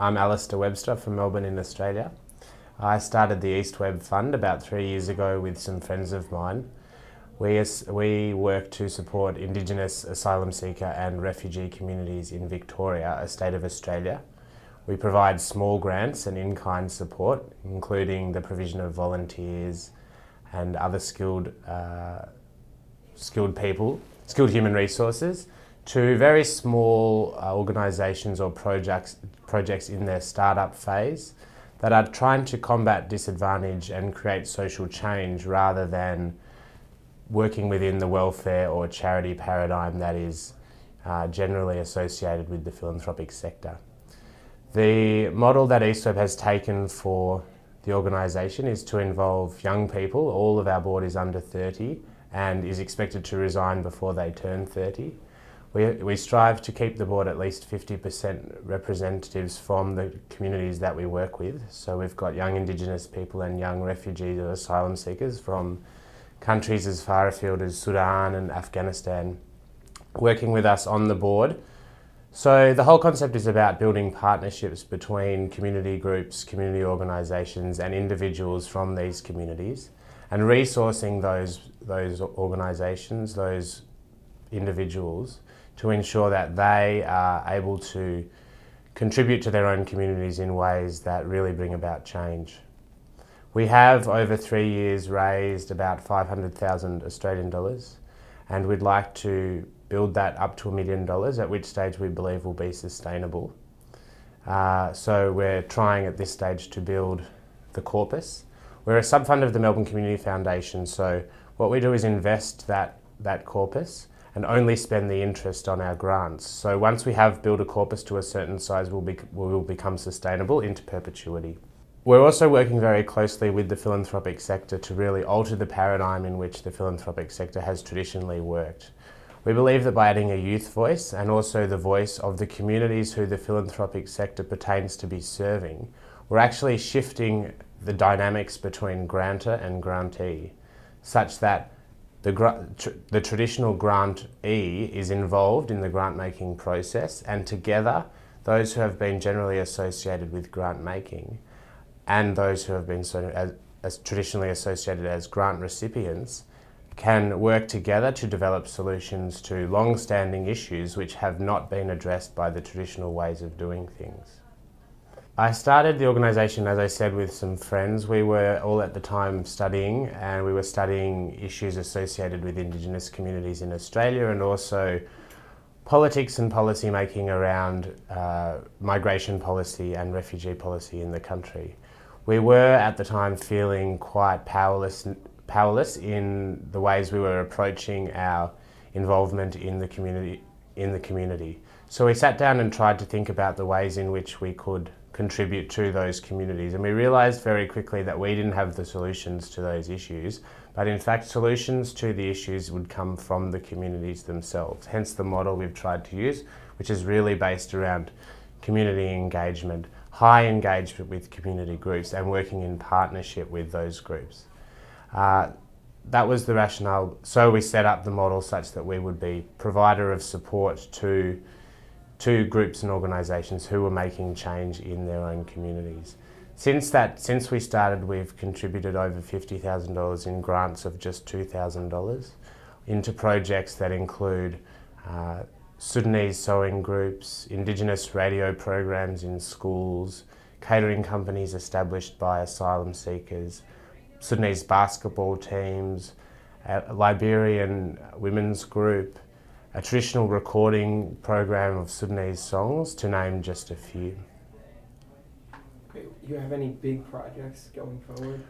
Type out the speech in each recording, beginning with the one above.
I'm Alistair Webster from Melbourne in Australia. I started the EastWeb Fund about 3 years ago with some friends of mine. We work to support Indigenous, asylum-seeker and refugee communities in Victoria, a state of Australia. We provide small grants and in-kind support, including the provision of volunteers and other skilled human resources to very small organisations or projects in their startup phase that are trying to combat disadvantage and create social change rather than working within the welfare or charity paradigm that is generally associated with the philanthropic sector. The model that EastWeb has taken for the organisation is to involve young people. All of our board is under 30 and is expected to resign before they turn 30. We strive to keep the board at least 50% representatives from the communities that we work with. So we've got young Indigenous people and young refugees or asylum seekers from countries as far afield as Sudan and Afghanistan working with us on the board. So the whole concept is about building partnerships between community groups, community organisations and individuals from these communities and resourcing those organisations, those individuals to ensure that they are able to contribute to their own communities in ways that really bring about change. We have over 3 years raised about 500,000 Australian dollars and we'd like to build that up to $1 million, at which stage we believe will be sustainable. So we're trying at this stage to build the corpus. We're a sub-fund of the Melbourne Community Foundation, so what we do is invest that corpus and only spend the interest on our grants. So once we have built a corpus to a certain size, we will become sustainable into perpetuity. We're also working very closely with the philanthropic sector to really alter the paradigm in which the philanthropic sector has traditionally worked. We believe that by adding a youth voice and also the voice of the communities who the philanthropic sector pertains to be serving, we're actually shifting the dynamics between grantor and grantee, such that the traditional grantee is involved in the grant-making process, and together those who have been generally associated with grant-making and those who have been as traditionally associated as grant recipients can work together to develop solutions to long-standing issues which have not been addressed by the traditional ways of doing things. I started the organisation, as I said, with some friends. We were all at the time studying, and we were studying issues associated with Indigenous communities in Australia and also politics and policy making around migration policy and refugee policy in the country. We were at the time feeling quite powerless in the ways we were approaching our involvement in the community. So we sat down and tried to think about the ways in which we could contribute to those communities, and we realised very quickly that we didn't have the solutions to those issues, but in fact solutions to the issues would come from the communities themselves, hence the model we've tried to use, which is really based around community engagement, high engagement with community groups and working in partnership with those groups. That was the rationale. So we set up the model such that we would be provider of support to groups and organisations who were making change in their own communities. Since we started, we've contributed over $50,000 in grants of just $2,000 into projects that include Sudanese sewing groups, Indigenous radio programs in schools, catering companies established by asylum seekers, Sudanese basketball teams, a Liberian women's group, a traditional recording program of Sudanese songs, to name just a few. Do you have any big projects going forward?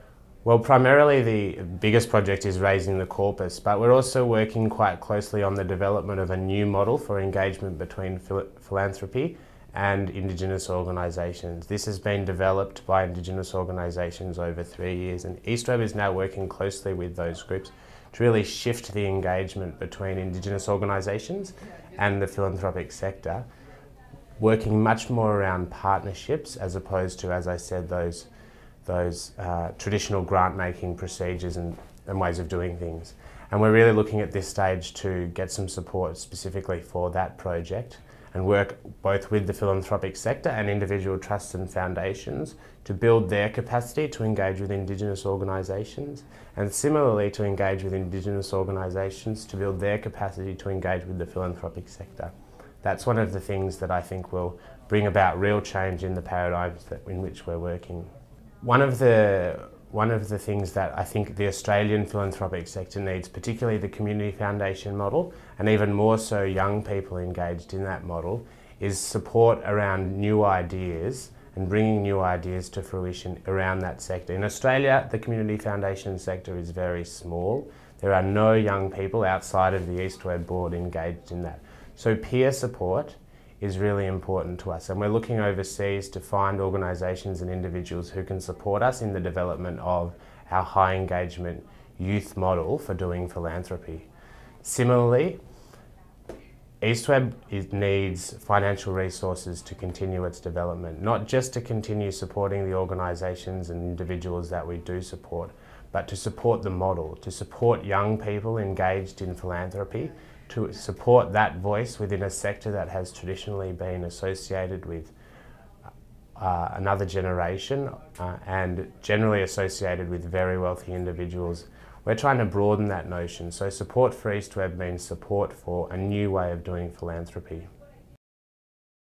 Well, primarily the biggest project is raising the corpus, but we're also working quite closely on the development of a new model for engagement between philanthropy and Indigenous organisations. This has been developed by Indigenous organisations over 3 years, and EastWeb is now working closely with those groups to really shift the engagement between Indigenous organisations and the philanthropic sector, working much more around partnerships as opposed to, as I said, those traditional grant-making procedures and ways of doing things. And we're really looking at this stage to get some support specifically for that project and work both with the philanthropic sector and individual trusts and foundations to build their capacity to engage with Indigenous organisations, and similarly to engage with Indigenous organisations to build their capacity to engage with the philanthropic sector. That's one of the things that I think will bring about real change in the paradigms in which we're working. One of the things that I think the Australian philanthropic sector needs, particularly the community foundation model, and even more so young people engaged in that model, is support around new ideas and bringing new ideas to fruition around that sector. In Australia, the community foundation sector is very small. There are no young people outside of the EastWeb board engaged in that. So peer support is really important to us, and we're looking overseas to find organisations and individuals who can support us in the development of our high engagement youth model for doing philanthropy. Similarly, EastWeb needs financial resources to continue its development, not just to continue supporting the organisations and individuals that we do support, but to support the model, to support young people engaged in philanthropy, to support that voice within a sector that has traditionally been associated with another generation and generally associated with very wealthy individuals. We're trying to broaden that notion. So support for EastWeb means support for a new way of doing philanthropy.